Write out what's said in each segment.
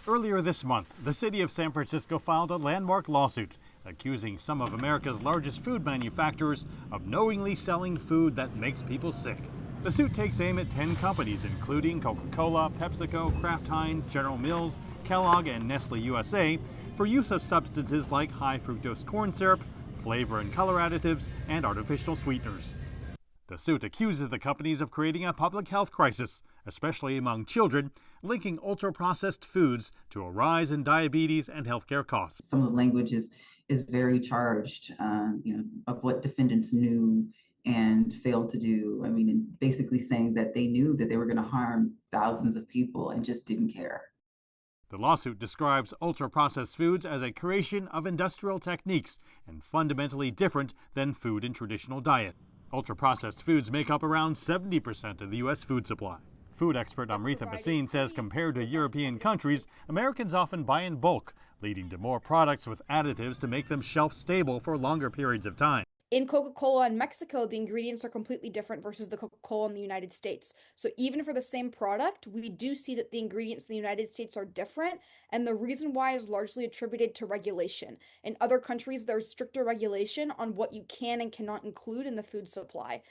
Earlier this month, the city of San Francisco filed a landmark lawsuit accusing some of America's largest food manufacturers of knowingly selling food that makes people sick. The suit takes aim at 10 companies, including Coca-Cola, PepsiCo, Kraft Heinz, General Mills, Kellogg, and Nestle USA, for use of substances like high fructose corn syrup, flavor and color additives, and artificial sweeteners. The suit accuses the companies of creating a public health crisis, especially among children, linking ultra-processed foods to a rise in diabetes and healthcare costs. Some of the language is very charged, of what defendants knew and failed to do. I mean, basically saying that they knew that they were going to harm thousands of people and just didn't care. The lawsuit describes ultra-processed foods as a creation of industrial techniques and fundamentally different than food in traditional diet. Ultra-processed foods make up around 70% of the U.S. food supply. Food expert Amrita Bhasin says compared to European countries, Americans often buy in bulk, leading to more products with additives to make them shelf-stable for longer periods of time. In Coca-Cola in Mexico, the ingredients are completely different versus the Coca-Cola in the United States. So even for the same product, we do see that the ingredients in the United States are different, and the reason why is largely attributed to regulation. In other countries, there's stricter regulation on what you can and cannot include in the food supply.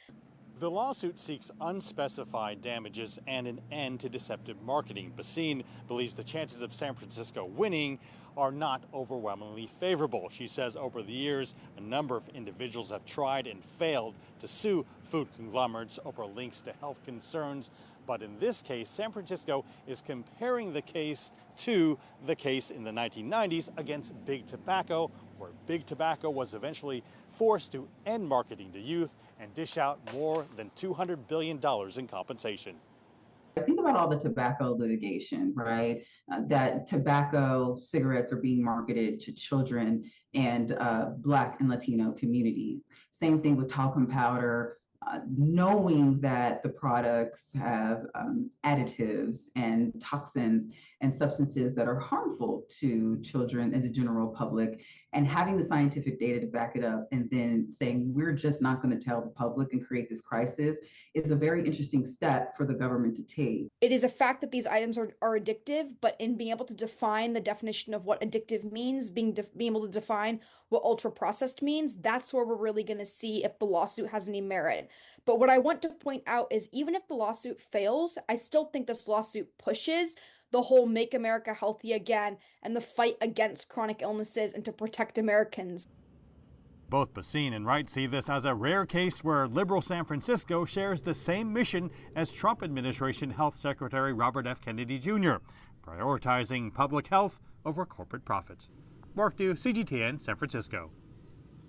The lawsuit seeks unspecified damages and an end to deceptive marketing. Bhasin believes the chances of San Francisco winning are not overwhelmingly favorable. She says over the years, a number of individuals have tried and failed to sue food conglomerates over links to health concerns. But in this case, San Francisco is comparing the case to the case in the 1990s against Big Tobacco, where Big Tobacco was eventually forced to end marketing to youth and dish out more than $200 billion in compensation. Think about all the tobacco litigation, right? That tobacco cigarettes are being marketed to children and Black and Latino communities. Same thing with talcum powder, knowing that the products have additives and toxins and substances that are harmful to children and the general public, and having the scientific data to back it up and then saying we're just not going to tell the public and create this crisis is a very interesting step for the government to take. It is a fact that these items are addictive, but in being able to define the definition of what addictive means, being able to define what ultra-processed means, that's where we're really going to see if the lawsuit has any merit. But what I want to point out is even if the lawsuit fails, I still think this lawsuit pushes the whole Make America Healthy Again and the fight against chronic illnesses and to protect Americans. Both Bhasin and Wright see this as a rare case where liberal San Francisco shares the same mission as Trump administration Health Secretary Robert F. Kennedy Jr., prioritizing public health over corporate profits. Mark Niu, CGTN, San Francisco.